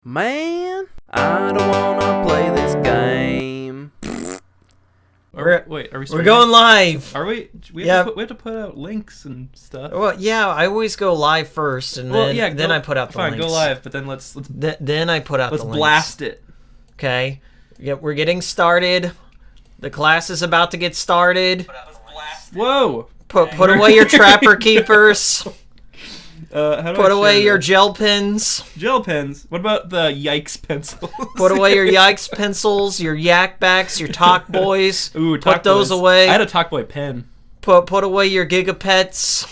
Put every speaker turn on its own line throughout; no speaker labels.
Man, I don't wanna play this game.
Are we
We're going live.
Are we? We have to put out links and stuff.
Well, yeah, I always go live first, and then I put out the links.
Fine, go live, but then let's
then I put out the links.
Let's blast it.
Okay. Yeah, we're getting started. The class is about to get started.
Whoa!
Put away your trapper keepers.
Put
away your gel pens.
Gel pens. What about the yikes pencils?
Put away your yikes pencils, your yak backs, your talk boys.
Ooh, talk
put those
boys.
away.
I had a talk boy pen.
Put away your gigapets.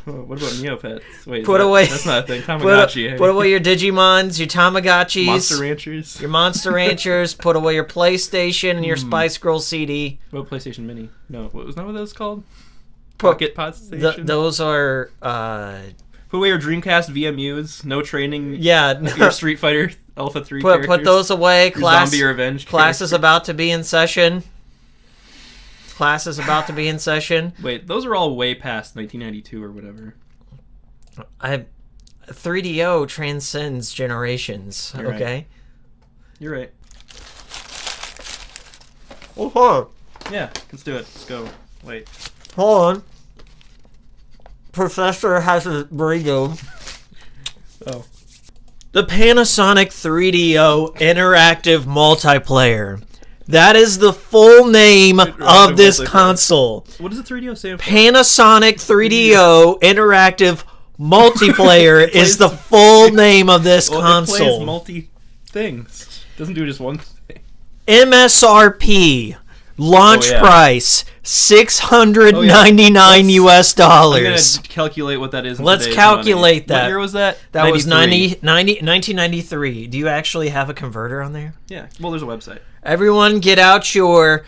What about Neopets? Wait, that's not a thing. Tamagotchi.
Put away your Digimons, your Tamagotchis.
Monster Ranchers.
Your Monster Ranchers. Put away your PlayStation and your Spice Girl CD.
What about PlayStation Mini? No, was that what that was called? Pocket Pod Station?
Those are...
Put away your Dreamcast VMUs. No training.
Yeah.
Your Street Fighter Alpha 3 characters.
Put those away.
Zombie Revenge
Class is about to be in session. Class is about to be in session.
Wait, those are all way past 1992 or whatever.
3DO transcends generations.
You're
okay?
Right. You're right.
Oh, hold on.
Yeah, let's do it. Let's go. Wait.
Hold on. Professor has a burrito.
Oh.
The Panasonic 3DO Interactive Multiplayer. That is the full name of this console.
What does the 3DO stand for?
Panasonic 3DO Interactive Multiplayer is the full name of this console.
It plays multi things. It doesn't do just one thing.
MSRP. Launch price $699 US dollars.
I'm gonna calculate what that is.
Let's calculate
money.
That.
What year was that?
That was 1993. Do you actually have a converter on there?
Yeah. Well, there's a website.
Everyone, get out your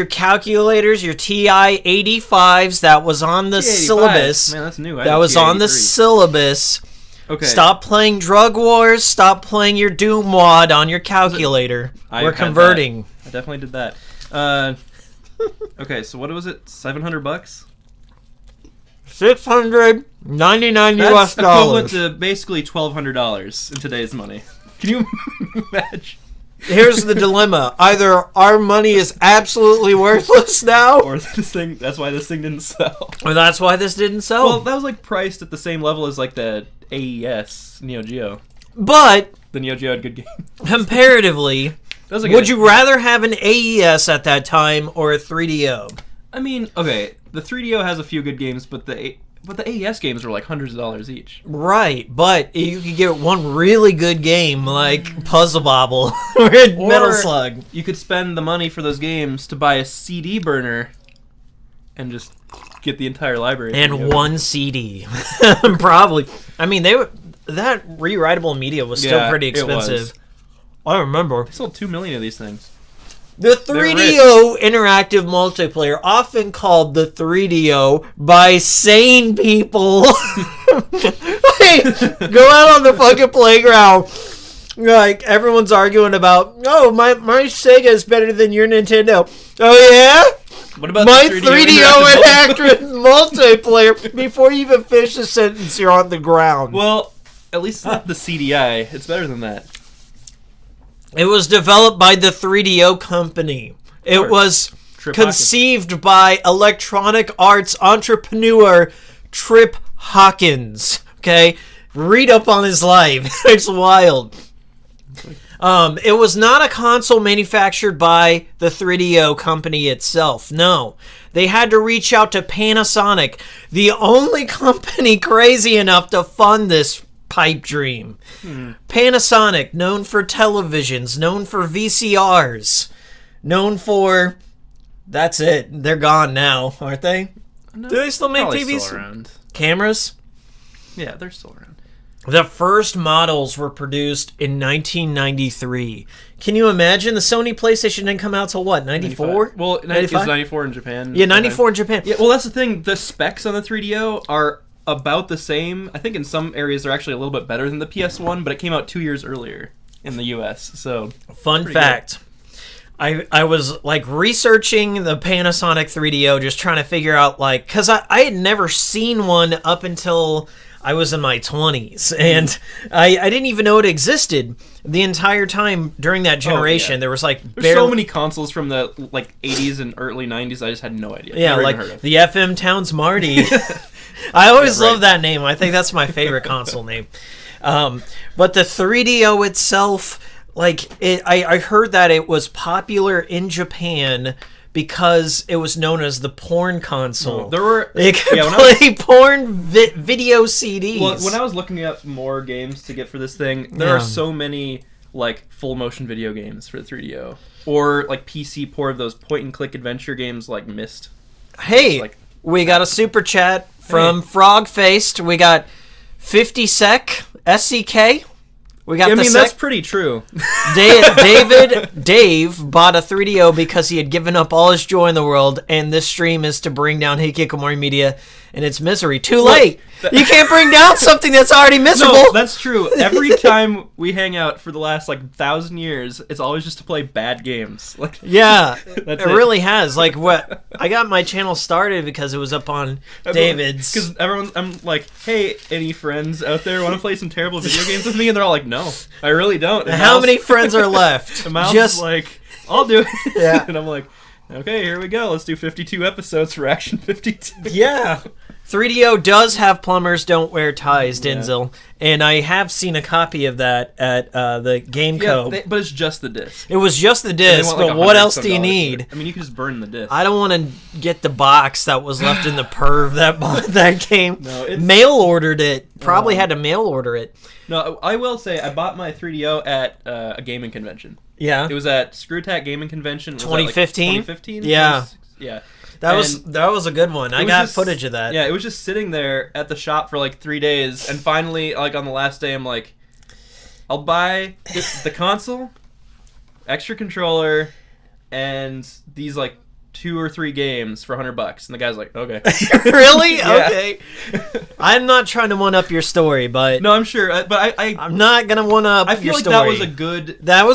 calculators, your TI 85s. That was on the syllabus.
Man, that's new.
That was on the syllabus.
Okay.
Stop playing Drug Wars. Stop playing your Doom Wad on your calculator. We're converting.
I definitely did that. Okay, so what was it? $700?
$699
US dollars. Equivalent
dollars.
to basically $1,200 in today's money. Can you imagine?
Here's the dilemma: either our money is absolutely worthless now,
or that's why this thing didn't sell.
Or that's why this didn't sell.
Well, that was like priced at the same level as like the AES Neo Geo.
But
the Neo Geo had good games.
Comparatively. Would you rather have an AES at that time or a 3DO?
I mean, okay, the 3DO has a few good games, but the AES games were like hundreds of dollars each.
Right, but you could get one really good game like Puzzle Bobble or Metal Slug.
You could spend the money for those games to buy a CD burner and just get the entire library.
And one CD. Probably. I mean, that rewritable media was still pretty expensive.
It was.
I remember.
They sold 2 million of these things.
The 3DO Interactive Multiplayer, often called the 3DO by sane people. Hey, go out on the fucking playground. Like, everyone's arguing about, oh, my Sega is better than your Nintendo. Oh, yeah?
What about
my
the
3DO Interactive Multiplayer? Before you even finish the sentence, you're on the ground.
Well, at least it's not the CDI. It's better than that.
It was developed by the 3DO company. It was conceived by Electronic Arts entrepreneur Trip Hawkins. Okay? Read up on his life. It's wild. It was not a console manufactured by the 3DO company itself. No. They had to reach out to Panasonic, the only company crazy enough to fund this pipe dream. Panasonic, known for televisions, known for VCRs, known for... That's it. They're gone now, aren't they?
No,
do they still make TVs?
Still around.
Cameras?
Yeah, they're still around.
The first models were produced in 1993. Can you imagine? The Sony PlayStation didn't come out till what, 94?
Well, it was 94 in Japan.
Yeah, 94 in Japan.
Yeah, well, that's the thing. The specs on the 3DO are about the same. I think in some areas they're actually a little bit better than the PS1, but it came out 2 years earlier in the US. So,
fun fact. I was like researching the Panasonic 3DO, just trying to figure out, like, because I had never seen one up until I was in my 20s, and I didn't even know it existed the entire time during that generation. There was like
there's so many consoles from the like 80s and early 90s. I just had no idea.
Yeah,
Never
like
even heard of.
the FM Towns Marty. I always love that name. I think that's my favorite console name. But the 3DO itself, like I heard that it was popular in Japan because it was known as the porn console.
There were
they could play porn video CDs.
Well, when I was looking up more games to get for this thing, there are so many like full motion video games for the 3DO, or like PC port of those point and click adventure games like Myst.
Hey, we got a super chat from Frog Faced. We got 50 sec SCK. We got
that's pretty true.
Dave bought a 3DO because he had given up all his joy in the world, and this stream is to bring down Hikikomori Media and its misery. Too late. You can't bring down something that's already miserable.
No, that's true. Every time we hang out for the last like 1,000 years, it's always just to play bad games. Like,
yeah, it really has. Like, what I got my channel started because it was up on David's.
Because I'm like, hey, any friends out there want to play some terrible video games with me? And they're all like, no, I really don't. And
how many friends are left?
The mouse is like, I'll do it.
Yeah.
And I'm like, okay, here we go. Let's do 52 episodes for Action 52.
Yeah. 3DO does have plumbers don't wear ties, Denzel, and I have seen a copy of that at the Game Co.
But it's just the disc.
It was just the disc, but what else do you need?
I mean, you can just burn the disc.
I don't want to get the box that was left in the perv that bought that game.
No,
mail ordered it. Probably had to mail order it.
No, I will say I bought my 3DO at a gaming convention.
Yeah.
It was at ScrewTac Gaming Convention.
2015?
2015?
Yeah.
Yeah.
That was a good one. I got footage of that.
Yeah, it was just sitting there at the shop for like 3 days, and finally, like on the last day, I'm like, I'll buy the console, extra controller, and these like 2 or 3 games for $100. And the guy's like, okay.
Really?
Yeah.
Okay. I'm not trying to one up your story, but
no, I'm sure. But
I'm not gonna one up.
I feel
your
like
story.
that was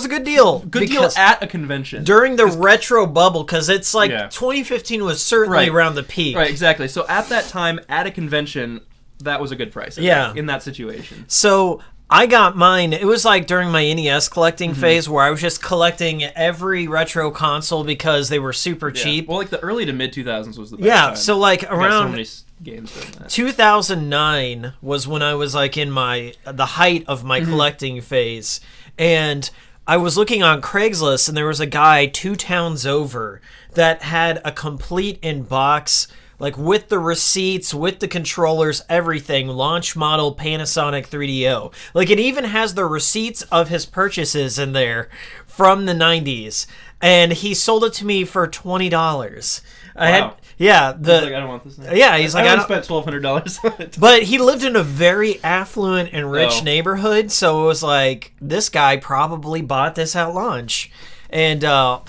a good deal.
Good deal at a convention
during the retro bubble, because it's like 2015 was certainly around the peak.
Right, exactly. So at that time, at a convention, that was a good price. In that situation.
So I got mine. It was like during my NES collecting phase where I was just collecting every retro console because they were super cheap.
Well, like the early to mid 2000s was the best time.
So like around
so many games doing that.
2009 was when I was like in the height of my collecting phase, and I was looking on Craigslist, and there was a guy 2 towns over that had a complete in-box, like with the receipts, with the controllers, everything, launch model Panasonic 3DO. Like it even has the receipts of his purchases in there from the 90s. And he sold it to me for $20.
Wow.
He's like,
I don't want this now.
Yeah, he's like,
I spent $1,200 on it.
But he lived in a very affluent and rich neighborhood, so it was like, this guy probably bought this at launch. And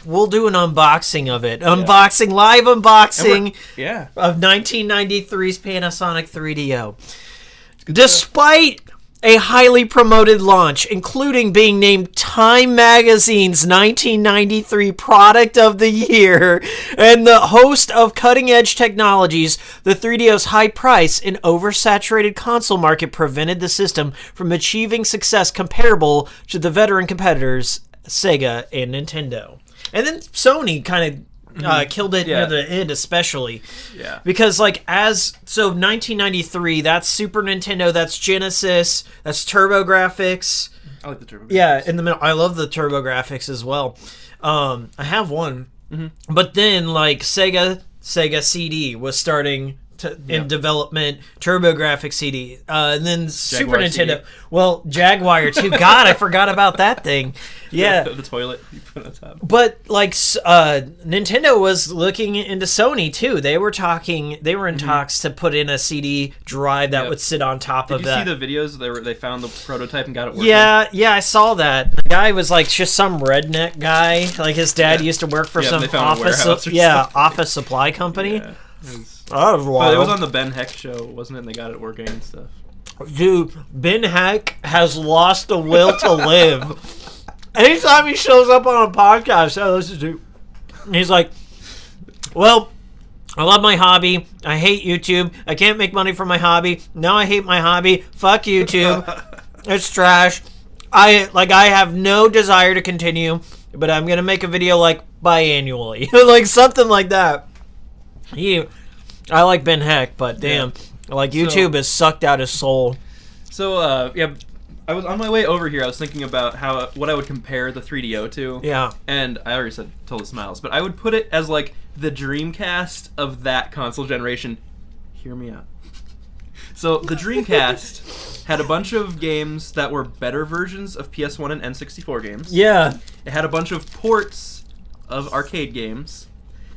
we'll do an unboxing of it. Live unboxing of 1993's Panasonic 3DO. Despite a highly promoted launch, including being named Time Magazine's 1993 Product of the Year, and the host of Cutting Edge Technologies, the 3DO's high price and oversaturated console market prevented the system from achieving success comparable to the veteran competitors Sega and Nintendo. And then Sony kind of killed it near the end, especially. Yeah. Because, 1993, that's Super Nintendo, that's Genesis, that's TurboGrafx.
I like the TurboGrafx.
Yeah, in the middle. I love the TurboGrafx as well. I have one. But then, Sega CD was starting in development, TurboGrafx CD, and then Super Nintendo. CD. Well, Jaguar too. God, I forgot about that thing. Yeah,
the toilet you put on top.
But Nintendo was looking into Sony too. They were talking. They were in talks to put in a CD drive that would sit on top of that.
Did you see the videos? They found the prototype and got it working.
Yeah, I saw that. The guy was just some redneck guy. Like his dad used to work for some office supply company.
Yeah.
But
it was on the Ben Heck show, wasn't it? And they got it working and stuff.
Dude, Ben Heck has lost the will to live. Anytime he shows up on a podcast, he's like, well, I love my hobby. I hate YouTube. I can't make money from my hobby. Now I hate my hobby. Fuck YouTube. It's trash. I have no desire to continue, but I'm gonna make a video like biannually, like something like that. I like Ben Heck, but damn, like YouTube has sucked out his soul.
So yeah, I was on my way over here. I was thinking about what I would compare the 3DO to.
Yeah,
and I already said Total Smiles, but I would put it as like the Dreamcast of that console generation. Hear me out. So the Dreamcast had a bunch of games that were better versions of PS1 and N64 games.
Yeah.
It had a bunch of ports of arcade games.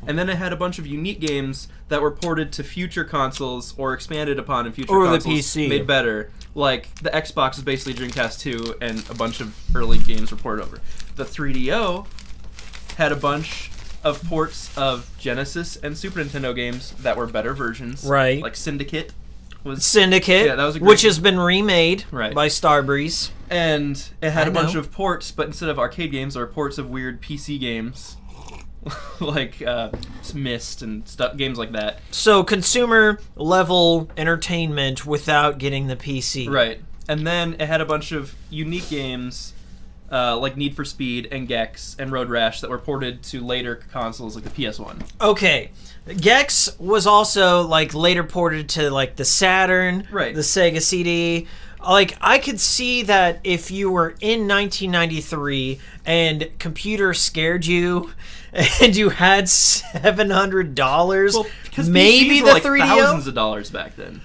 And then it had a bunch of unique games that were ported to future consoles or expanded upon in future consoles.
Or the PC.
Made better. Like, the Xbox is basically Dreamcast 2, and a bunch of early games were ported over. The 3DO had a bunch of ports of Genesis and Super Nintendo games that were better versions.
Right.
Like Syndicate.
Yeah, that was a great which has been remade by Starbreeze.
And it had a bunch of ports, but instead of arcade games, there were ports of weird PC games. Like Myst and games like that. So
consumer level entertainment without getting the PC.
Right. And then it had a bunch of unique games like Need for Speed and Gex and Road Rash that were ported to later consoles like the PS1.
Okay. Gex was also like later ported to like the Saturn, the Sega CD. Like, I could see that if you were in 1993 and computer scared you and you had $700, maybe the 3DO?
Thousands of dollars back then.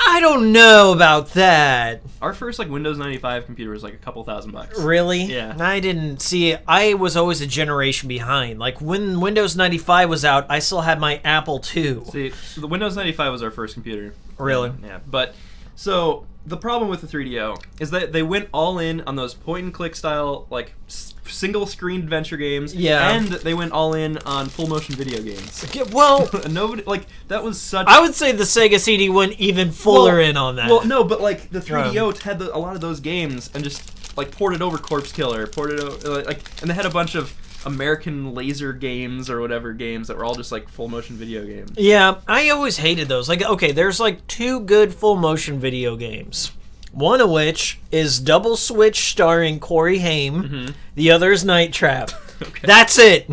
I don't know about that.
Our first like Windows 95 computer was like a couple $1,000.
Really?
Yeah.
I didn't see it. I was always a generation behind. Like when Windows 95 was out, I still had my Apple II.
See, the Windows 95 was our first computer.
Really?
Yeah. But so the problem with the 3DO is that they went all in on those point and click style like single screen adventure games.
Yeah.
And they went all in on full motion video games.
Well,
nobody like that was such.
I would say the Sega CD went even fuller in on that.
Well, no, but like the 3DO had a lot of those games and just like ported over Corpse Killer, ported over and they had a bunch of American laser games or whatever games that were all just like full motion video games.
Yeah, I always hated those. Like, okay, there's like 2 good full motion video games. One of which is Double Switch starring Corey Haim. Mm-hmm. The other is Night Trap. Okay. That's it.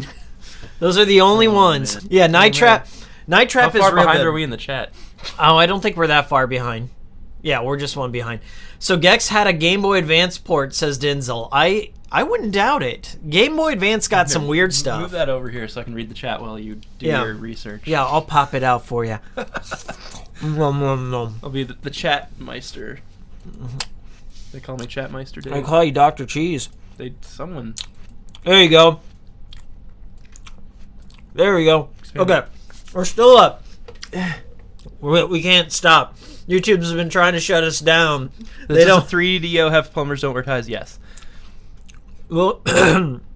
Those are the only ones. Man. Yeah, Night Trap. Night Trap is real good.
How far behind are we in the chat?
Oh, I don't think we're that far behind. Yeah, we're just one behind. So Gex had a Game Boy Advance port, says Denzel. I wouldn't doubt it. Game Boy Advance got some weird stuff.
Move that over here so I can read the chat while you do your research.
Yeah, I'll pop it out for you.
I'll be the chat meister. They call me Chat Meister Dave.
I call you Dr. Cheese.
Someone.
There you go. There we go. Okay, we're still up. We can't stop. YouTube's been trying to shut us down.
They don't. 3DO have plumbers don't wear ties? Yes.
Well,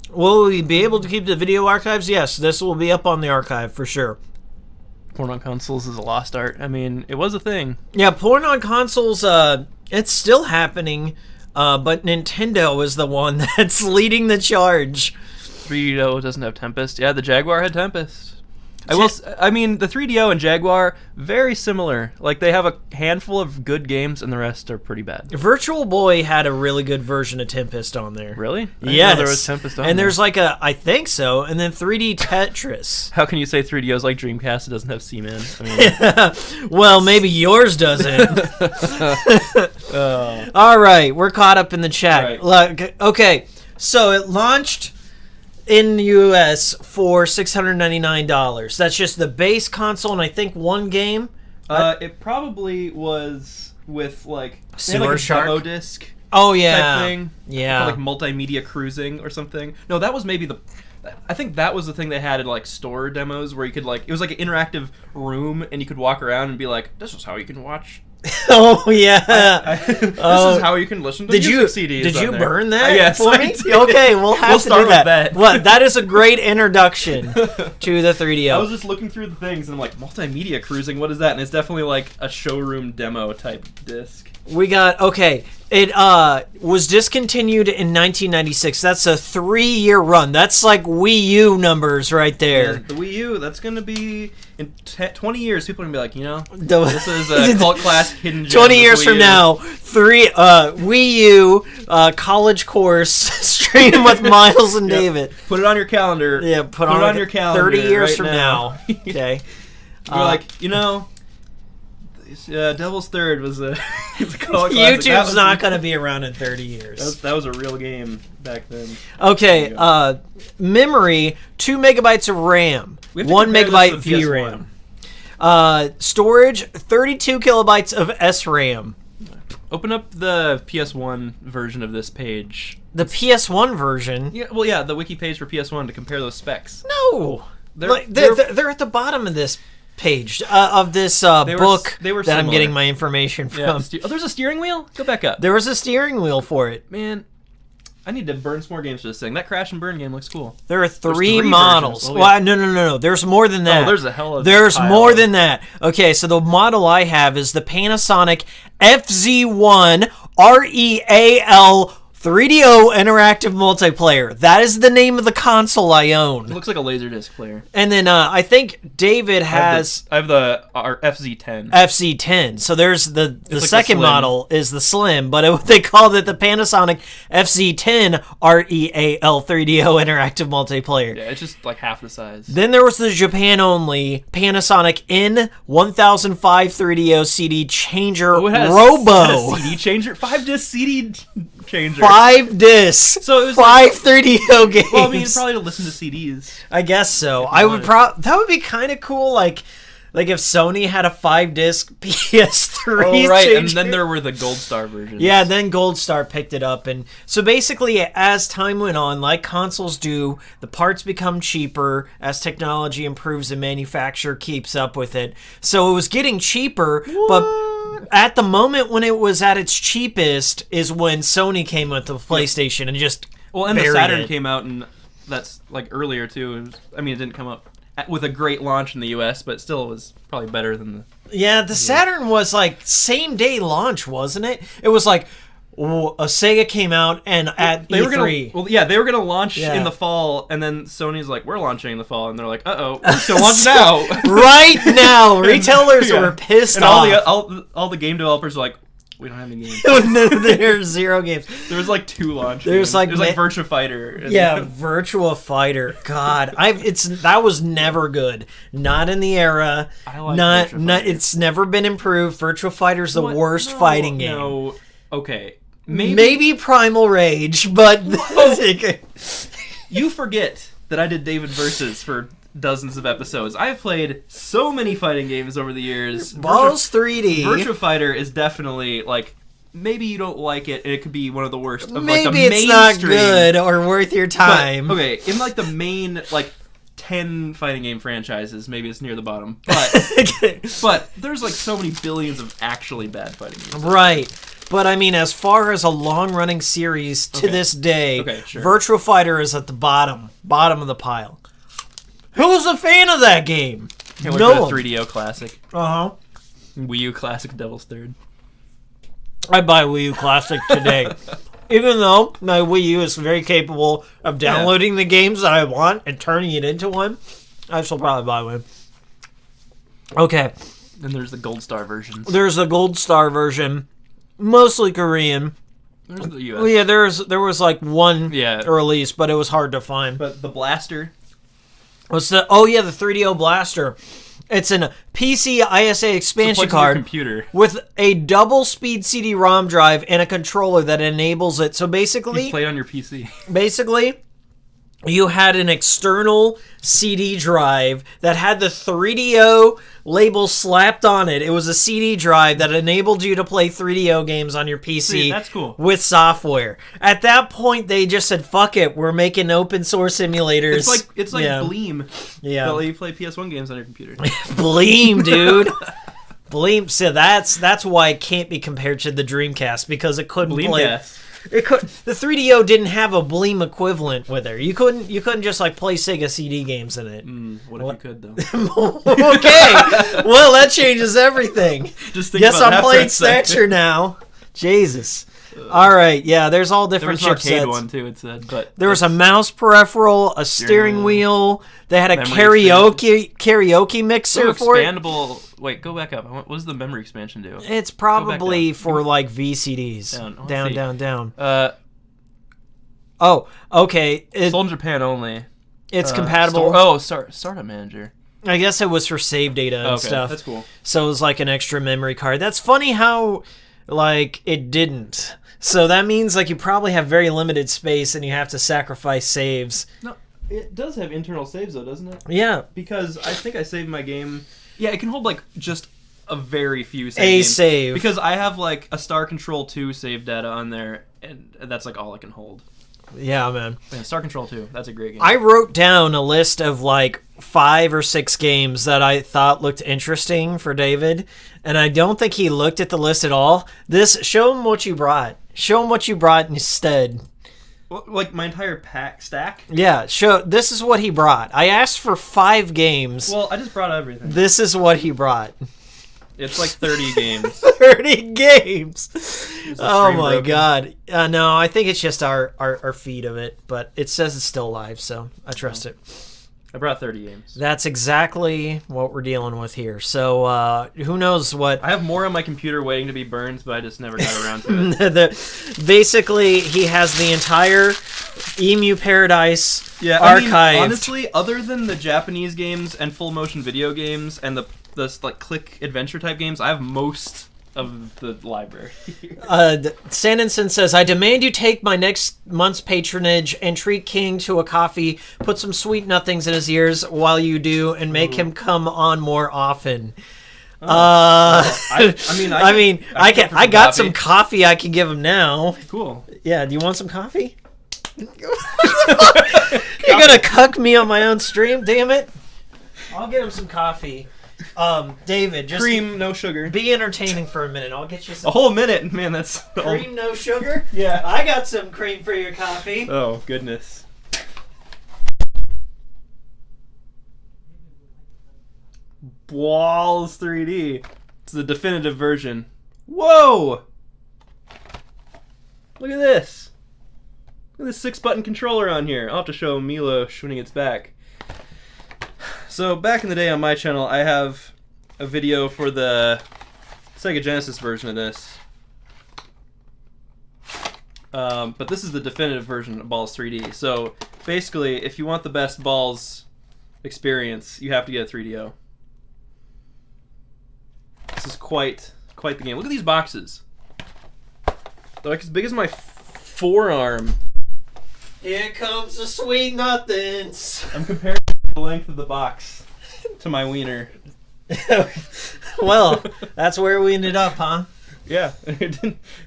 will we be able to keep the video archives? Yes, this will be up on the archive for sure.
Porn on consoles is a lost art. I mean, it was a thing.
Yeah, porn on consoles, it's still happening, but Nintendo is the one that's leading the charge.
3DO doesn't have Tempest. Yeah, the Jaguar had Tempest. I mean, the 3DO and Jaguar, very similar. Like, they have a handful of good games, and the rest are pretty bad.
Virtual Boy had a really good version of Tempest on there.
Really?
Yes.
There was Tempest on
and there's like I think so, and then 3D Tetris.
How can you say 3DO is like Dreamcast? It doesn't have Seaman. I
mean, well, maybe yours doesn't. All right, we're caught up in the chat. Right. Look, okay, so it launched in the US for $699. That's just the base console and I think one game.
It probably was with like
Sewer Shark
demo disc.
Oh yeah,
type thing.
Yeah,
like multimedia cruising or something. No, that was maybe I think that was the thing they had in like store demos where you could like it was like an interactive room and you could walk around and be like, this is how you can watch.
Oh yeah,
this is how you can listen to music CDs.
Did you burn that?
Yes,
for me? Okay, we'll have to
start
do that.
With that.
Well, that is a great introduction to the 3DO.
I was just looking through the things and I'm like, multimedia cruising. What is that? And it's definitely like a showroom demo type disc.
We got okay. It was discontinued in 1996. That's a 3-year run. That's like Wii U numbers right there.
And the Wii U, that's gonna be in 20 years. People are gonna be like, this is a cult classic hidden gem.
20 years from now, Wii U college course stream with Miles and David.
Put it on your calendar.
Yeah, put it on your calendar. 30 years from now. Okay.
You're like, Devil's Third was a cult classic.
YouTube's not going to be around in 30 years.
That was a real game back then.
Okay, memory, 2 megabytes of RAM, 1 megabyte VRAM. Storage, 32 kilobytes of SRAM.
Open up the PS1 version of this page.
The PS1 version?
Yeah, the wiki page for PS1 to compare those specs.
No! They're at the bottom of this page of this book that I'm getting my information from.
There's a steering wheel? Go back up.
There was a steering wheel for it.
Man, I need to burn some more games for this thing. That Crash and Burn game looks cool.
There are 3 models. No. There's more than that.
Oh, there's a hell of
There's more than that. Okay, so the model I have is the Panasonic FZ1 REAL 3DO interactive multiplayer. That is the name of the console I own.
It looks like a Laserdisc player.
And then I think David has...
I have the FZ10.
FZ10. So there's the second model is the Slim, but they called it the Panasonic FZ10 REAL 3DO interactive multiplayer.
Yeah, it's just like half the size.
Then there was the Japan-only Panasonic N1005 3DO CD changer Robo.
CD changer? 5-disc CD changer.
5 discs. So it was 5 3DO games.
Well, I mean, probably to listen to CDs.
I guess so. That would be kind of cool. Like if Sony had a 5-disc PS3.
Oh, right. And then there were the Gold Star versions.
Yeah, then Gold Star picked it up. And so basically, as time went on, like consoles do, the parts become cheaper as technology improves and manufacturer keeps up with it. So it was getting cheaper, but at the moment when it was at its cheapest is when Sony came with the PlayStation and just
and the Saturn came out, and that's like earlier too. It didn't come up with a great launch in the US, but still it was probably better than
the Saturn was like same day launch, wasn't it? It was like a Sega came out and at
they
E3.
They were gonna launch in the fall, and then Sony's like, we're launching in the fall, and they're like, we're still launch now.
Right now, retailers were pissed off.
All the game developers were like, we don't have any games.
There's 0 games.
There was like 2 launch.
There's like
Virtua Fighter.
Virtua Fighter. God, that was never good. Not in the era.
I like
it's never been improved. Virtua Fighter's the worst fighting game.
No. Okay.
Maybe Primal Rage, but
you forget that I did David Versus for dozens of episodes. I've played so many fighting games over the years.
Balls 3D.
Virtua Fighter is definitely like, maybe you don't like it, and it could be one of the worst.
Maybe it's not good or worth your time.
But, okay, in like the main 10 fighting game franchises, maybe it's near the bottom. But there's like so many billions of actually bad fighting games.
Right. But I mean, as far as a long-running series to this day,
sure.
Virtua Fighter is at the bottom of the pile. Who's a fan of that game?
No one. 3DO Classic.
Uh-huh.
Wii U Classic, Devil's Third.
I'd buy Wii U Classic today. Even though my Wii U is very capable of downloading the games that I want and turning it into one, I still probably buy one. Okay.
Then there's the Gold Star versions.
There's the Gold Star version, mostly Korean.
There's the US.
Well, yeah, there was like one release, but it was hard to find.
But the Blaster.
What's the 3DO Blaster. It's a PC ISA expansion card
computer
with a double-speed CD-ROM drive and a controller that enables it. So basically,
you play on your PC.
Basically, you had an external CD drive that had the 3DO label slapped on it. It was a CD drive that enabled you to play 3DO games on your PC.
See, that's cool.
With software. At that point, they just said, "Fuck it, we're making open source simulators."
It's like Bleem.
Yeah,
that let you play PS1 games on your computer.
Bleem, dude. Bleem. So that's why it can't be compared to the Dreamcast, because it couldn't play. The 3DO didn't have a Bleem equivalent with it. You couldn't just like play Sega CD games in it.
What if you could though?
Okay, well that changes everything.
Just think
Guess
about
I'm playing Snatcher now. Jesus. All right, yeah. There's all
There
different
was an arcade
chipsets.
one too. It said, but
There was a mouse peripheral, a steering wheel. They had a
Memory
karaoke mixer for it.
expandable. Wait, go back up. What does the memory expansion do?
It's probably
up.
for like VCDs.
Down.
Down.
Uh,
Oh, okay.
sold in Japan only.
It's compatible.
Startup Manager.
I guess it was for save data and
Okay,
stuff.
that's cool.
So it was like an extra memory card. That's funny how, like, it didn't. So that means, like, you probably have very limited space and you have to sacrifice saves.
No, it does have internal saves though, doesn't it?
Yeah.
Because I think I saved my game. Yeah, it can hold like just a very few
save.
Because I have like a Star Control 2 save data on there, and that's like all I can hold.
Yeah, man.
Man, Star Control 2, that's a great game.
I wrote down a list of like 5 or 6 games that I thought looked interesting for David, and I don't think he looked at the list at all. Show him what you brought. Show him what you brought instead.
Like my entire stack?
Yeah, this is what he brought. I asked for 5 games.
Well, I just brought everything.
This is what he brought.
It's like 30 games.
30 games. Oh my
broken?
god. No, I think it's just our feed of it, but it says it's still live, so I trust it.
I brought 30 games.
That's exactly what we're dealing with here. So who knows what...
I have more on my computer waiting to be burned, but I just never got around to it.
Basically, he has the entire Emu Paradise archived.
I mean, honestly, other than the Japanese games and full motion video games and the like click adventure type games, I have most of the library.
Sanderson says, I demand you take my next month's patronage and treat King to a coffee, put some sweet nothings in his ears while you do, and make him come on more often. I got some coffee I can give him now.
Cool.
Yeah, do you want some coffee? You're gonna cuck me on my own stream, damn it. I'll get him some coffee. David, just
cream, no sugar.
Be entertaining for a minute. I'll get you some.
A whole minute, man. That's
cream, no sugar.
Yeah,
I got some cream for your coffee.
Oh goodness. Balls 3D. It's the definitive version. Whoa! Look at this. Look at this 6-button controller on here. I'll have to show Milo when he gets back. So back in the day on my channel, I have a video for the Sega Genesis version of this. But this is the definitive version of Balls 3D. So basically, if you want the best Balls experience, you have to get a 3DO. This is quite the game. Look at these boxes. They're like as big as my forearm.
Here comes the sweet nothings.
I'm comparing the length of the box to my wiener.
Well, that's where we ended up, huh?
Yeah.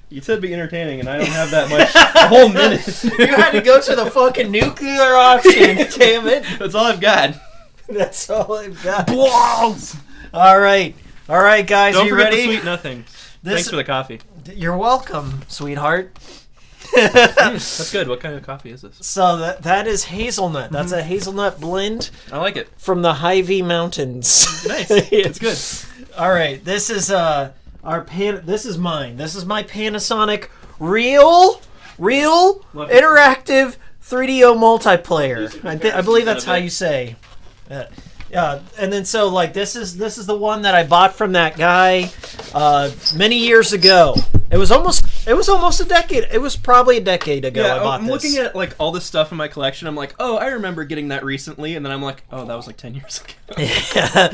You said be entertaining, and I don't have that much. A whole minute.
You had to go to the fucking nuclear option, damn it.
That's all I've got.
That's all I've got.
Balls!
All right, guys,
Don't
are you
forget
ready?
the sweet nothings. Thanks for the coffee.
You're welcome, sweetheart.
That's good. What kind of coffee is this?
So that is hazelnut. That's a hazelnut blend.
I like it.
From the Hy-Vee Mountains.
Nice. It's good.
All right, this is This is mine. This is my Panasonic real interactive 3DO multiplayer. I believe that's how you say. And then so like this is the one that I bought from that guy many years ago. It was almost a decade. It was probably a decade ago.
Yeah,
I bought
I'm
this.
looking at like all this stuff in my collection. I'm like, oh, I remember getting that recently, and then I'm like, oh, that was like 10 years ago.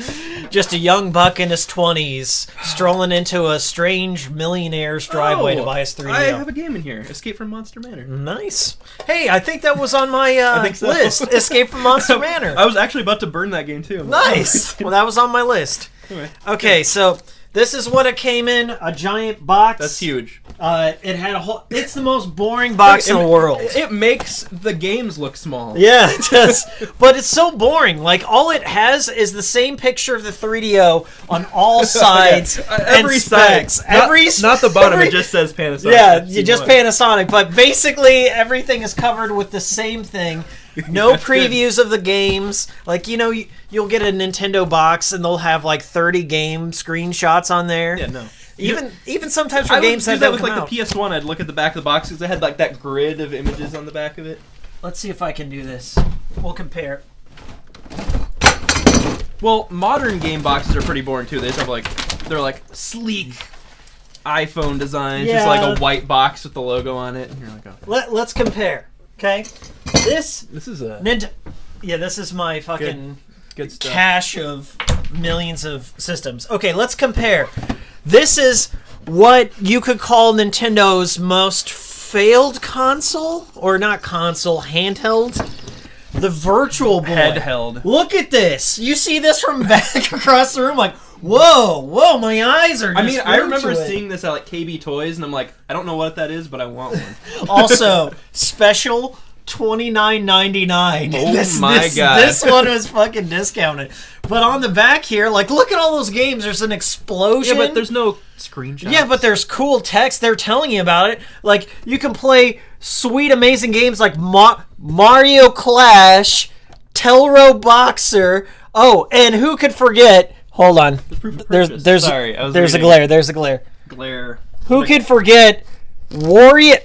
Just a young buck in his 20s strolling into a strange millionaire's driveway to buy his 3DO.
I have a game in here, Escape from Monster Manor.
Nice. Hey, I think that was on my list. Escape from Monster Manor.
I was actually about to burn that game too.
Nice. Well, that was on my list.
Anyway,
okay, so this is what it came in, a giant box.
That's huge.
It had a whole... It's the most boring box in the world.
It makes the games look small.
Yeah, it does. But it's so boring. Like, all it has is the same picture of the 3DO on all sides
every
and specs.
Side. Not the bottom, it just says Panasonic.
Yeah, you just Panasonic. But basically, everything is covered with the same thing. No previews of the games. Like, you know, you'll get a Nintendo box and they'll have like 30 game screenshots on there.
Yeah, no.
Even sometimes for
I
games
would do
that
that
don't
with
come
like
out.
the PS1. I'd look at the back of the box because it had like that grid of images on the back of it.
Let's see if I can do this. We'll compare.
Well, modern game boxes are pretty boring too. They just have they're like sleek iPhone design, just like a white box with the logo on it. And you're like, oh.
Let's compare. Okay, this
is a
this is my fucking
good stuff.
cache of millions of systems. Okay, let's compare. This is what you could call Nintendo's most failed console, or not console, handheld. The Virtual Boy.
Head-held.
Look at this. You see this from back across the room, like, whoa, my eyes are just
I remember
to it.
seeing this at like KB Toys, and I'm like, I don't know what that is, but I want one.
Also, special $29.99.
Oh my god.
This one was fucking discounted. But on the back here, like, look at all those games. There's an explosion.
Yeah, but there's no screenshots.
Yeah, but there's cool text. They're telling you about it. Like, you can play sweet, amazing games like Mario Clash, Telro Boxer. Oh, and who could forget? Hold on. There's
Sorry, I was
there's
reading.
a glare. There's a glare.
Glare.
Who could forget Wario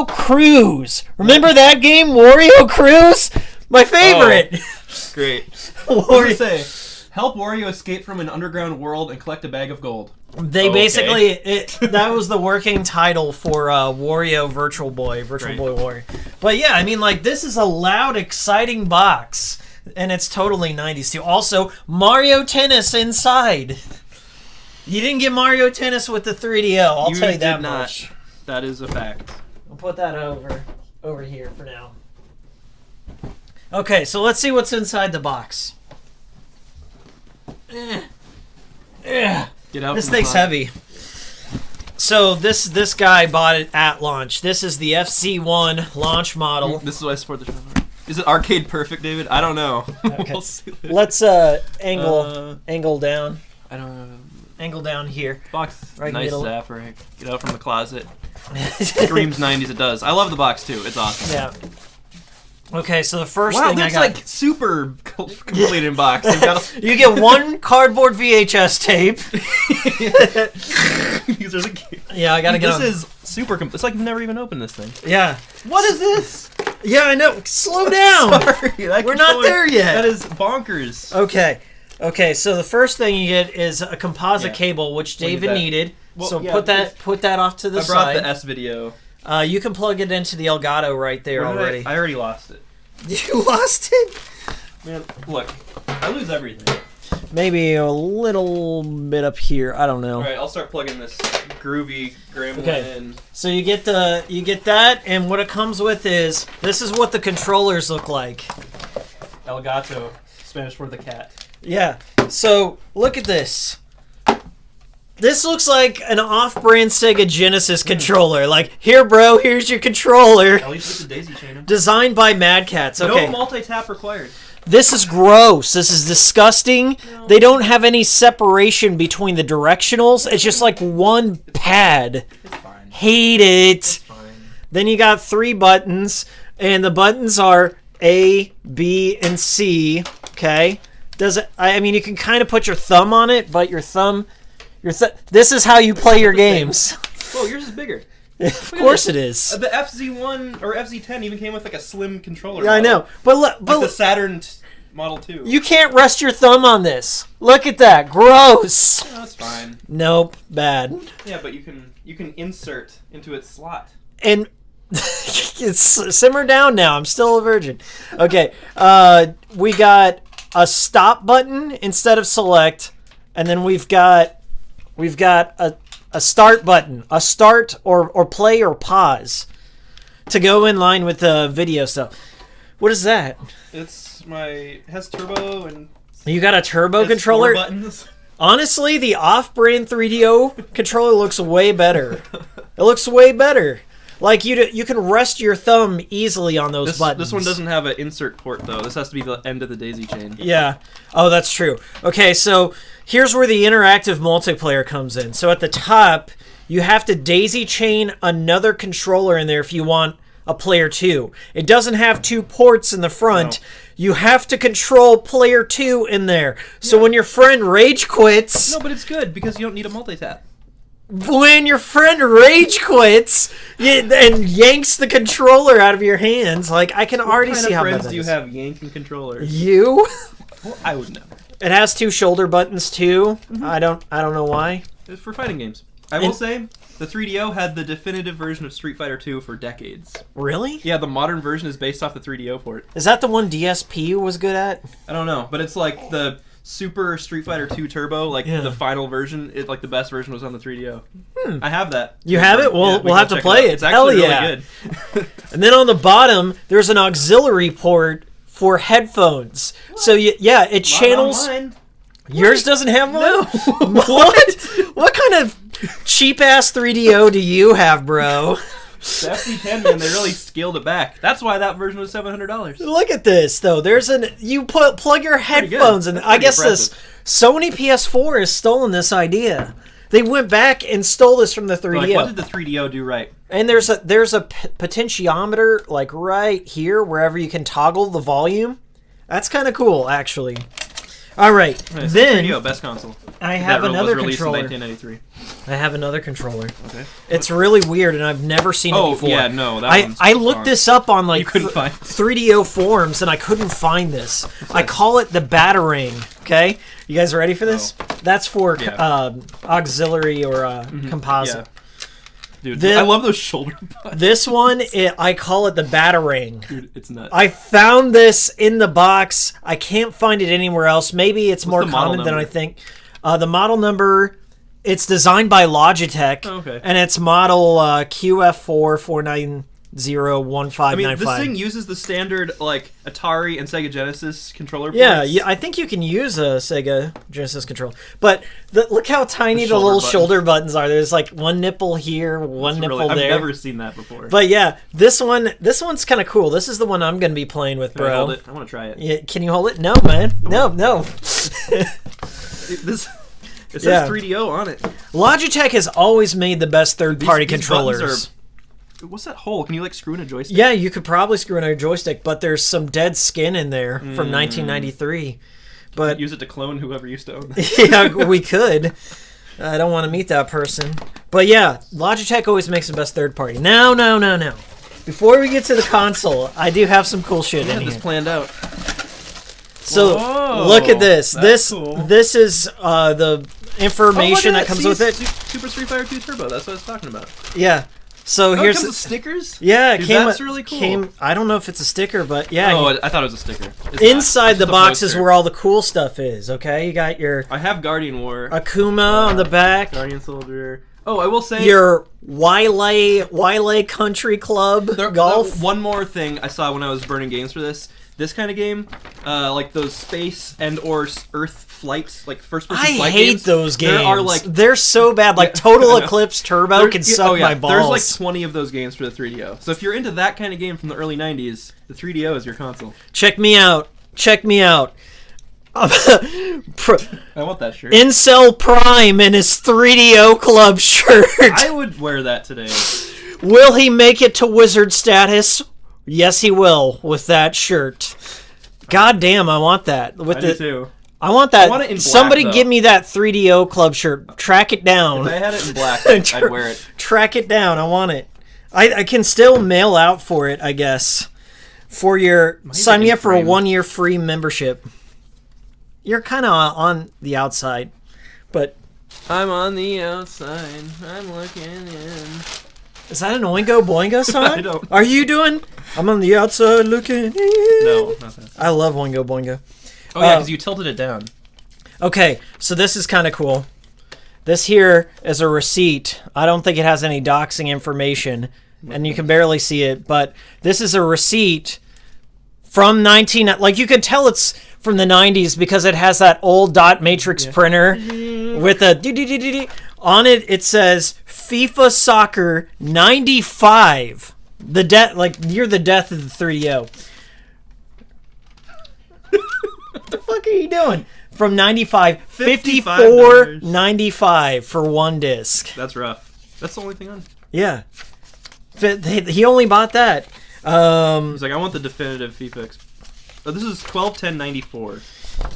Cruise? Remember that game, Wario Cruise? My favorite.
Oh, great. What does it say? Help Wario escape from an underground world and collect a bag of gold.
They basically that was the working title for Wario Virtual Boy Warrior. But yeah, I mean, like, this is a loud, exciting box, and it's totally 90s too. Also, Mario Tennis inside. You didn't get Mario Tennis with the 3DO. I'll tell you that much.
That is a fact.
I'll put that over here for now. Okay, so let's see what's inside the box.
Get out.
This thing's heavy. So this guy bought it at launch. This is the FC1 launch model.
This is why I support the channel. Is it arcade perfect, David? I don't know.
Okay.
We'll see later.
Let's angle down.
I don't know.
Angle down here.
Box,
Right
nice
middle.
zapper. Get out from the closet. Screams 90s. It does. I love the box too. It's awesome.
Yeah. Okay, so the first
Wow,
thing
that's
I got,
like super complete in box. They've got
you get one cardboard VHS tape.
There's a game.
Yeah, I gotta get on.
This is super. It's like you've never even opened this thing.
Yeah.
What is this?
Yeah, I know. Slow down.
Sorry,
We're not there yet.
That is bonkers.
Okay, so the first thing you get is a composite
Yeah.
cable, which
We'll
David
get that.
needed.
Well,
So
yeah,
put that off to the
I brought
side.
the S video.
You can plug it into the Elgato right there
Where did
already.
I already lost it.
You lost it?
Man, look, I lose everything.
Maybe a little bit up here. I don't know.
All right, I'll start plugging this groovy gremlin
Okay.
in.
So you get that, and what it comes with is this is what the controllers look like.
El gato, Spanish for the cat.
Yeah. So look at this. This looks like an off-brand Sega Genesis controller. Like, here, bro, here's your controller.
At least with the daisy chain.
Designed by Mad Cats. Okay.
No multi-tap required.
This is gross. This is disgusting. They don't have any separation between the directionals. It's just like one pad.
It's fine.
Hate it.
It's fine.
Then you got 3 buttons, and the buttons are A, B, and C. Okay. I mean, you can kind of put your thumb on it, but your thumb. This is how you play your games.
Whoa, yours is bigger.
Of course it is.
The FZ1 or FZ10 even came with like a slim controller.
Yeah, I know. But
Like the Saturn Model 2.
you can't rest your thumb on this. Look at that. Gross.
Oh, that's fine.
Nope. Bad.
Yeah, but you can insert into its slot.
And it's simmer down now. I'm still a virgin. Okay. We got a stop button instead of select, and then we've got a start button, a start or play or pause to go in line with the video stuff. What is that?
It has turbo and
You got a turbo
has
controller?
4 buttons.
Honestly, the off-brand 3DO controller looks way better. It looks way better. Like, you can rest your thumb easily on those buttons.
This one doesn't have an insert port, though. This has to be the end of the daisy chain.
Yeah. Oh, that's true. Okay, so here's where the interactive multiplayer comes in. So at the top, you have to daisy chain another controller in there if you want a player 2. It doesn't have 2 ports in the front.
No.
You have to control player 2 in there. So when your friend rage quits...
No, but it's good because you don't need a multi-tap.
When your friend rage quits and yanks the controller out of your hands, like, I can already see how bad that is.
What kind of friends do you have yanking controllers?
You?
Well, I would never.
It has 2 shoulder buttons too. Mm-hmm. I don't know why.
It's for fighting games. I will say, the 3DO had the definitive version of Street Fighter 2 for decades.
Really?
Yeah, the modern version is based off the 3DO port.
Is that the one DSP was good at?
I don't know, but it's like the Super Street Fighter 2 Turbo, like the final version. Like the best version was on the 3DO. I have that.
You have it? Well, we'll have to play it.
It's actually
Hell yeah.
really good.
And then on the bottom, there's an auxiliary port for headphones. What? So it channels. Yours doesn't have one?
No.
What kind of cheap ass 3DO do you have, bro?
The FD10, man, they really scaled it back. That's why that version was $700.
Look at this, though. You plug your headphones in. I guess
impressive.
This Sony PS4 has stolen this idea. They went back and stole this from the 3DO.
Like, what did the 3DO do right?
And there's a potentiometer like right here, wherever you can toggle the volume. That's kind of cool, actually. All right, then
3DO, best console.
I have another
was released
controller.
in 1993.
I have another controller.
Okay.
It's really weird, and I've never seen it before.
Yeah, no, that one's
I looked this up on like
3DO
forums, and I couldn't find this. I call it the Batarang. Okay, you guys ready for this?
Oh.
That's for auxiliary or composite.
Yeah. Dude, I love those shoulder buttons.
This one, I call it the Batarang.
Dude, it's nuts.
I found this in the box. I can't find it anywhere else. Maybe it's more common than I think. The model number, it's designed by Logitech.
Oh, okay.
And it's model QF449015595.
I mean, this thing uses the standard like Atari and Sega Genesis controller ports.
Yeah, I think you can use a Sega Genesis controller. But look how tiny the little shoulder buttons are. There's like one nipple here, one nipple there.
I've never seen that before.
But yeah, this one's kind of cool. This is the one I'm going to be playing with, bro.
Can I hold it? I want to try it.
Yeah, can you hold it? No, man. No.
It says 3DO on it.
Logitech has always made the best third-party controllers.
What's that hole? Can you like screw in a joystick?
Yeah, you could probably screw in a joystick, but there's some dead skin in there from 1993. But
use it to clone whoever used to own them.
Yeah, we could. I don't want to meet that person. But yeah, Logitech always makes the best third-party. No. Before we get to the console, I do have some cool shit in here.
This planned out.
So look at this. This is the information that comes with it.
Super Street Fighter 2 Turbo. That's what I was talking about.
Yeah. So here's
it comes with stickers.
Yeah,
Dude, that's really cool.
I don't know if it's a sticker, but yeah.
Oh, I thought it was a sticker.
Inside the box is where all the cool stuff is. Okay, you got your.
I have Guardian War.
Akuma on the back.
Guardian Soldier. Oh, I will say
your Wiley Country Club golf.
One more thing I saw when I was burning games for this kind of game, like those space and or Earth flight, like first-person flight games.
I hate those games. They're so bad. Like Total Eclipse Turbo can suck my balls.
There's like 20 of those games for the 3DO. So if you're into that kind of game from the early 90s, the 3DO is your console.
Check me out.
I want that shirt.
Incel Prime in his 3DO Club shirt.
I would wear that today.
Will he make it to wizard status? Yes, he will with that shirt. God damn, I want that.
I do too.
I want that.
I want it in black,
Somebody
though.
Give me that 3DO Club shirt. Track it down.
If I had it in black, I'd wear it.
Track it down. I want it. I can still mail out for it, I guess. For your sign me up for a 1-year free membership. You're kind of on the outside, but
I'm on the outside. I'm looking in.
Is that an Oingo Boingo song?
I don't.
Are you doing? I'm on the outside looking in.
No, not that.
I love Oingo Boingo.
Oh yeah, because you tilted it down.
Okay, so this is kind of cool. This here is a receipt. I don't think it has any doxing information, and you can barely see it, but this is a receipt from like you can tell it's from the 90s because it has that old dot matrix printer with a on it. It says FIFA Soccer 95. You're the death of the 3DO. What the fuck are you doing? From 95, $54.95 for one disc.
That's rough. That's the only thing on.
Yeah. He only bought that.
He's like, I want the definitive FIFA. Oh, this is 12/10/94.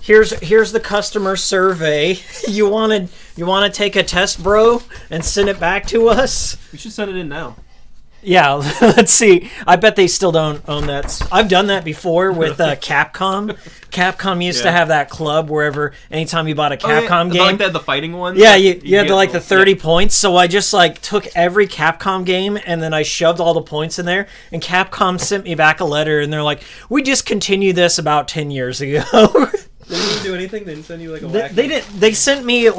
Here's the customer survey. You wanna take a test, bro, and send it back to us?
We should send it in now.
Yeah, let's see. I bet they still don't own that. I've done that before with Capcom. Capcom used to have that club wherever, anytime you bought a Capcom game.
Like the fighting one?
Yeah, you had the 30 points. So I just took every Capcom game and then I shoved all the points in there. And Capcom sent me back a letter and they're like, we discontinued this about 10 years ago.
They didn't do anything? They didn't send you a wacky...
They did. They sent me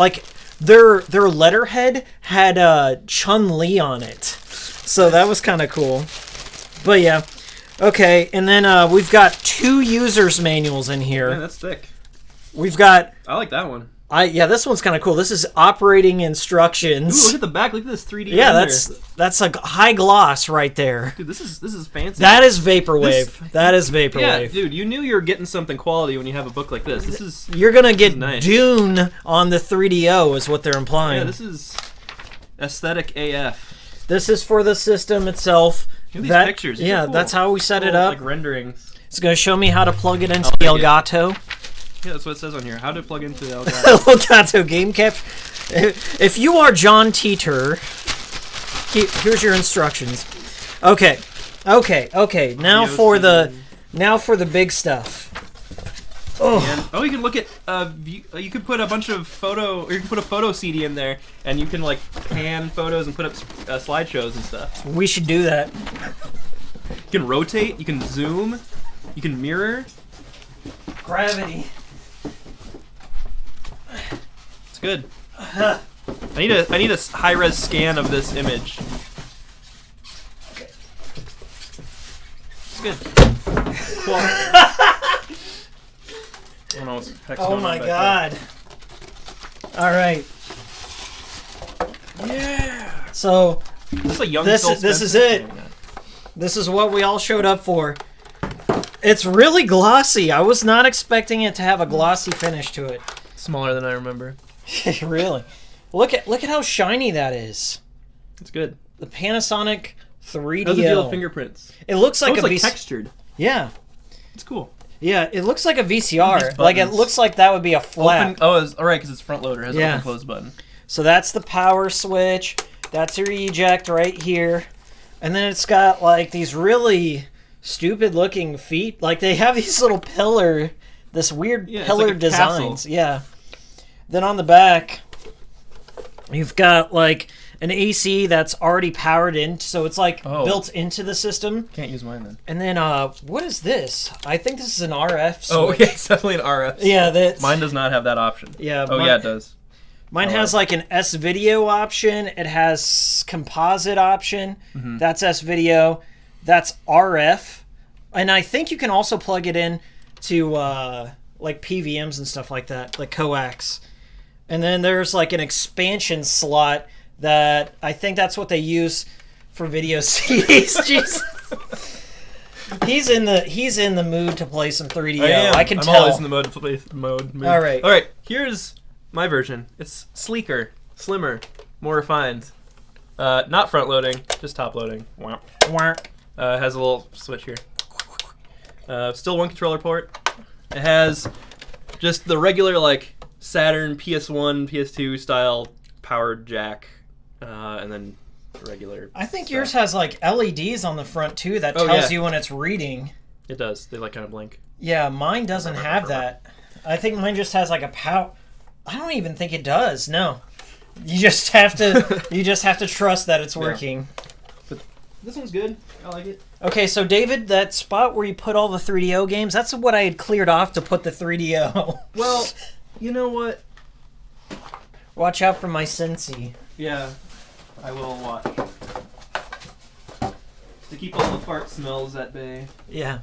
their letterhead had Chun-Li on it. So that was kind of cool. But yeah. Okay, and then we've got 2 users manuals in here.
Man, that's thick.
We've got...
I like that one.
This one's kind of cool. This is operating instructions.
Ooh, look at the back. Look at this 3D.
Yeah, that's a high gloss right there.
Dude, this is fancy.
That is vaporwave. That is vaporwave.
Yeah, dude, you knew you were getting something quality when you have a book like this.
You're gonna get
nice.
Dune on the 3DO, is what they're implying.
Yeah, this is aesthetic AF.
This is for the system itself.
Look at these pictures. These are cool.
That's how we set it up.
Like renderings.
It's gonna show me how to plug it into the Elgato.
Yeah, that's what it says on here. How to plug into the Elgato.
Elgato game cap. If you are John Teeter, here's your instructions. Okay. Now for the big stuff.
Oh, you can look at you could put a bunch of or you can put a photo CD in there, and you can pan photos and put up slideshows and stuff.
We should do that.
You can rotate. You can zoom. You can mirror.
Gravity.
It's good. I need a high-res scan of this image.
Okay.
It's good. Cool.
Oh my god. All right. Yeah. So
this
is it. This is what we all showed up for. It's really glossy. I was not expecting it to have a glossy finish to it.
Smaller than I remember.
Really. Look at how shiny that is.
It's good.
The Panasonic 3DO.
Those are the old fingerprints.
It looks like
textured.
Yeah.
It's cool.
Yeah, it looks like a VCR. It looks like that would be a flap.
Alright, because it's front loader. It has an open close button.
So that's the power switch. That's your eject right here. And then it's got these really stupid looking feet. They have these little this weird pillar designs.
Castle.
Yeah. Then on the back, you've got an AC that's already powered in, so it's built into the system.
Can't use mine then.
And then what is this? I think this is an RF switch.
Oh, yeah, it's definitely an RF.
Yeah,
mine does not have that option.
Yeah.
Yeah, it does.
Mine has an S-Video option. It has composite option. Mm-hmm. That's S-Video. That's RF. And I think you can also plug it in to PVMs and stuff like that, like coax. And then there's an expansion slot that I think that's what they use for video CDs. Jeez. He's in the mood to play some 3DO. I can tell.
I'm always in the mode to play mode.
All right.
Here's my version. It's sleeker, slimmer, more refined. Not front loading, just top loading. Has a little switch here. Still one controller port. It has just the regular Saturn PS1, PS2 style powered jack, and then regular.
I think yours has LEDs on the front too that tells you when it's reading.
It does. They kind of blink.
Yeah, mine doesn't have that. I think mine just has a power. I don't even think it does. No, you just have to trust that it's working.
But this one's good. I like it.
Okay, so David, that spot where you put all the 3DO games, that's what I had cleared off to put the 3DO.
Well, you know what?
Watch out for my Cincy.
Yeah, I will watch. To keep all the fart smells at bay.
Yeah.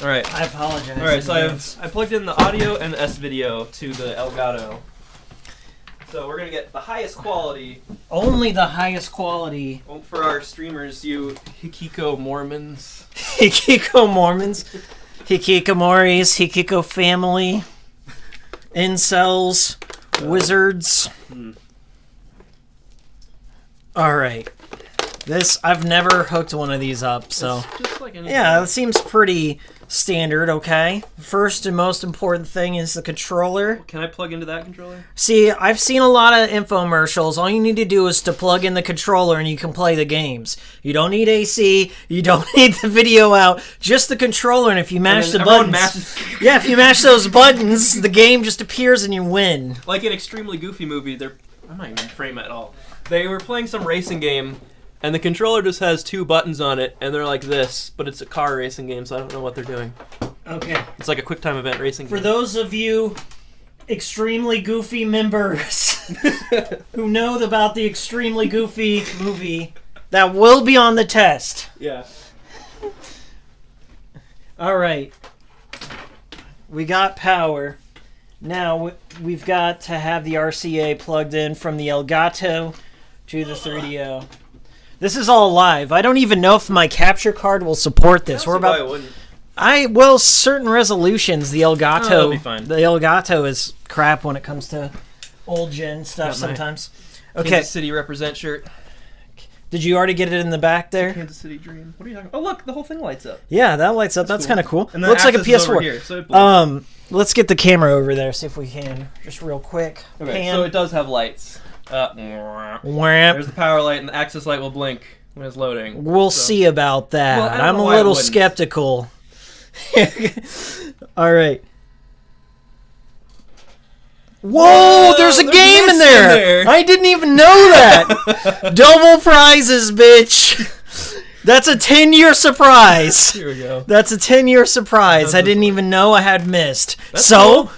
All right.
I apologize.
All right, so I plugged in the audio and the S-Video to the Elgato. So we're gonna get the highest quality.
Only the highest quality.
For our streamers, you Hikiko Mormons.
Hikiko Mormons. Hikikomoris. Hikiko family. Incels. Wizards. All right. I've never hooked one of these up, so
It's just like anything
yeah, it
else.
seems pretty standard. Okay, first and most important thing is the controller.
Can I plug into that controller?
See, I've seen a lot of infomercials. All you need to do is to plug in the controller and you can play the games. You don't need AC. You don't need the video out. Just the controller, and if you mash the
everyone
buttons, yeah, if you mash those buttons, the game just appears and you win.
Like an extremely goofy movie, I'm not even frame at all. They were playing some racing game, and the controller just has 2 buttons on it, and they're like this, but it's a car racing game, so I don't know what they're doing.
Okay.
It's like a quick time event racing
For
game.
those of you extremely goofy members who know about the extremely goofy movie, that will be on the test.
Yeah.
All right. We got power. Now we've got to have the RCA plugged in from the Elgato to the 3DO. This is all live. I don't even know if my capture card will support this. Well, certain resolutions, the Elgato,
that'll be fine.
the Elgato is crap when it comes to old gen stuff
Got my
sometimes. Okay.
Kansas City represent shirt.
Did you already get it in the back there?
Kansas City dream. What are you talking about? Oh, look, the whole thing lights up.
Yeah, that lights up. That's
cool.
kind of cool.
And the
Looks like a
access is over
PS4.
here, so it blinks.
Let's get the camera over there, see if we can. Just real quick.
Okay,
Pan.
so it does have lights.
Whamp.
There's the power light, and the access light will blink when it's loading.
We'll
So-
see about that.
Well, I don't
I'm
know
a
why it
little
wouldn't.
skeptical. All right. Whoa, there's a
there's
game in
this
there.
in there.
I didn't even know that. Double prizes, bitch. That's a 10-year surprise.
Here we go.
That's a 10-year surprise. I didn't even know I had missed. So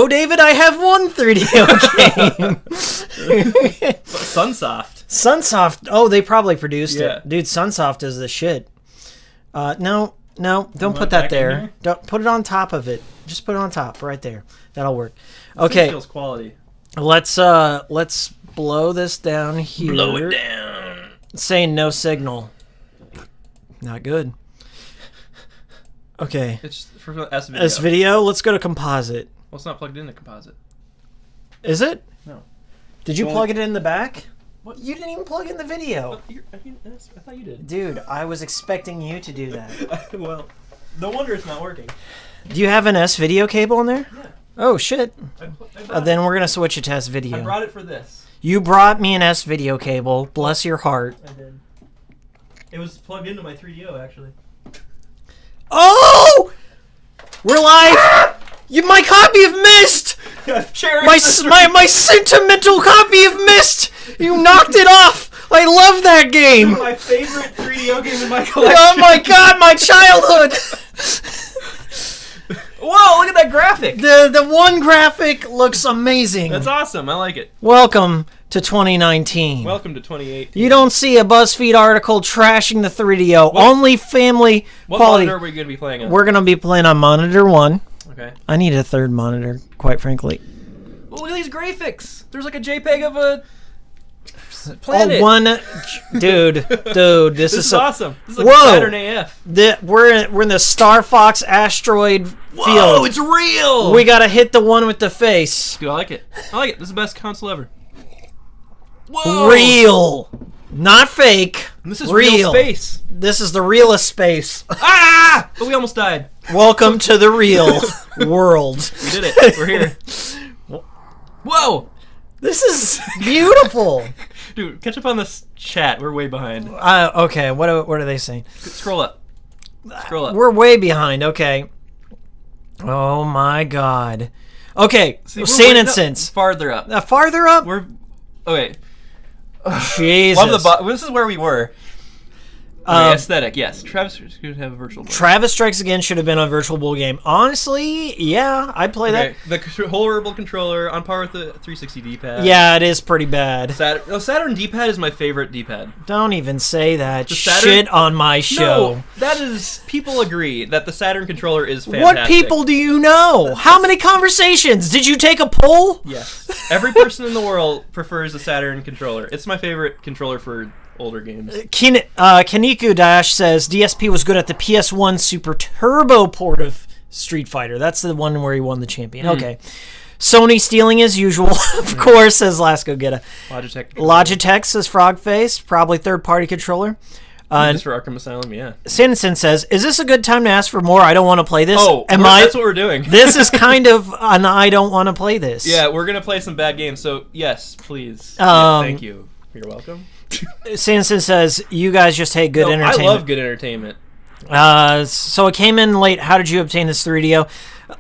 David, I have one 3DO game.
Sunsoft.
Sunsoft. Oh, they probably produced
Yeah.
it. Dude, Sunsoft is the shit. No, don't
want
put
that
that
in
there.
there?
Don't put it on top of it. Just put it on top, right there. That'll work.
This
Okay,
feels quality.
let's blow this down here.
Blow it down.
It's saying no signal. Not good. Okay.
It's for S video.
This video, let's go to composite.
Well, it's not plugged into composite.
Is it?
No.
Did you
Well-
plug it in the back?
What?
You didn't even plug in the video.
I thought you did.
Dude, I was expecting you to do that.
Well, no wonder it's not working.
Do you have an S video cable in there?
Yeah.
Oh shit.
I
Then we're gonna switch it to S video.
I brought it for this.
You brought me an S video cable. Bless your heart.
I did. It was plugged into my 3DO actually.
Oh! We're live. My copy of Myst.
Share
My sentimental copy of Myst. You knocked it off. I love that game.
my favorite 3DO game in my collection.
Oh my god, my childhood.
Whoa, look at that graphic.
The one graphic looks amazing.
That's awesome. I like it.
Welcome to 2019.
Welcome to 2018.
You don't see a BuzzFeed article trashing the 3DO. Only family
What
quality.
monitor are we going to be playing on?
We're gonna be playing on monitor 1.
Okay.
I need a third monitor, quite frankly.
Well, look at these graphics. There's like a JPEG of a planet.
Oh, one, dude. This
This is
so,
awesome. This is like
Whoa.
Saturn AF.
We're in the Star Fox asteroid
Whoa,
field.
it's real.
We gotta hit the one with the face.
Dude, I like it. I like it. This is the best console ever. Whoa.
Real, not fake.
And this is real space.
This is the realest space.
Ah! But we almost died.
Welcome to the real world.
We did it. We're here. Whoa!
This is beautiful.
Dude, catch up on this chat. We're way behind.
Okay, what are they saying?
Scroll up. Scroll up.
We're way behind. Okay. Oh my god. Okay,
See, we're
Sane
way-
and
no,
Sense.
farther up.
Farther up?
We're okay.
Jesus.
Love the this is where we were. Okay, aesthetic, yes. Travis could have a virtual board.
Travis Strikes Again should have been a virtual bowl game. Honestly, yeah, I'd play
Okay, the horrible controller on par with the 360 D-pad.
that. Yeah, it is pretty bad.
Saturn D-pad is my favorite D-pad.
Don't even say that.
The Saturn-
Shit on my show.
No, that is people agree that the Saturn controller is fantastic.
What people do you know? How many conversations? Did you take a poll?
Yes. Every person in the world prefers the Saturn controller. It's my favorite controller for older games.
Kaniku Dash says DSP was good at the PS1 Super Turbo port of Street Fighter. That's the one where he won the champion. Okay. Sony stealing as usual, of course, says Lasco Getta.
Logitech
says Frogface, probably third-party controller.
Just for Arkham Asylum, yeah.
Sanderson says, is this a good time to ask for more? I don't want to play this.
That's what we're doing.
This is kind of an I don't want to play this.
Yeah, we're going to play some bad games, so yes, please. Thank you. You're welcome.
Sanderson says, you guys just hate good entertainment.
I love good entertainment.
So it came in late. How did you obtain this 3DO?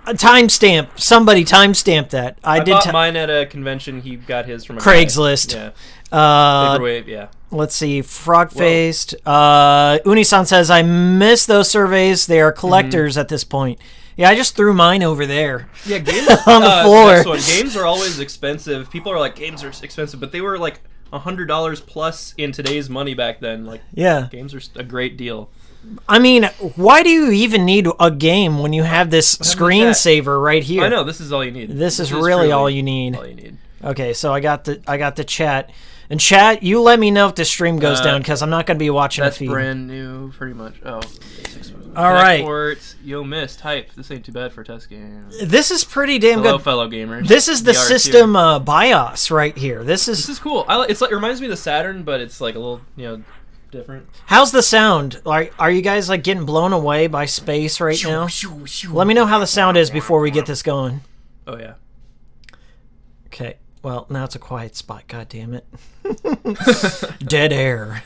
Timestamp. Somebody timestamped that. I did
bought mine at a convention. He got his from a
Craigslist.
Guy. Yeah. Vaporwave, yeah.
Let's see. Frog-faced. Unisan says, I miss those surveys. They are collectors at this point. Yeah, I just threw mine over there.
Yeah, games
on the floor.
Games are always expensive. People are like, games are expensive, but they were like $100 plus in today's money back then. Like,
yeah,
games are a great deal.
I mean, why do you even need a game when you have this screensaver right here?
I know, this is all you need.
This is really all you need.
All you need.
Okay, so I got the chat. And chat, you let me know if the stream goes down because I'm not going to be watching a feed.
That's brand new, pretty much. Oh,
all right.
Ports, yo, missed. Hype. This ain't too bad for a test game.
This is pretty damn
Hello,
good.
fellow gamers.
This is the system BIOS right here. This is
cool. It reminds me of the Saturn, but it's like a little, different.
How's the sound? Are you guys like getting blown away by space right now? Let me know how the sound is before we get this going.
Oh yeah.
Okay. Well, now it's a quiet spot. God damn it. Dead air.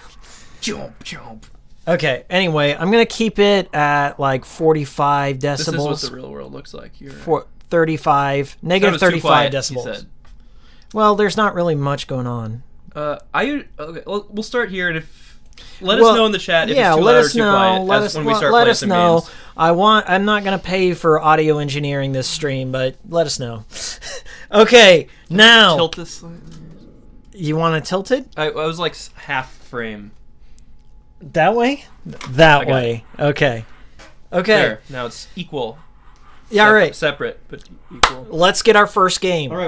Jump.
Okay. Anyway, I'm gonna keep it at like 45 decibels. This is
what the real world looks like.
For 35, negative 35 decibels. Well, there's not really much going on.
Okay. Well, we'll start here, and let us know in the chat if it's too loud or too quiet.
Let us know. I'm not gonna pay for audio engineering this stream, but let us know. Okay, now
tilt this slightly.
You want to tilt it?
I was like half frame.
That way? That way. Okay. Okay.
There. Now it's equal.
Yeah, all right.
Separate, but equal.
Let's get our first game.
All right.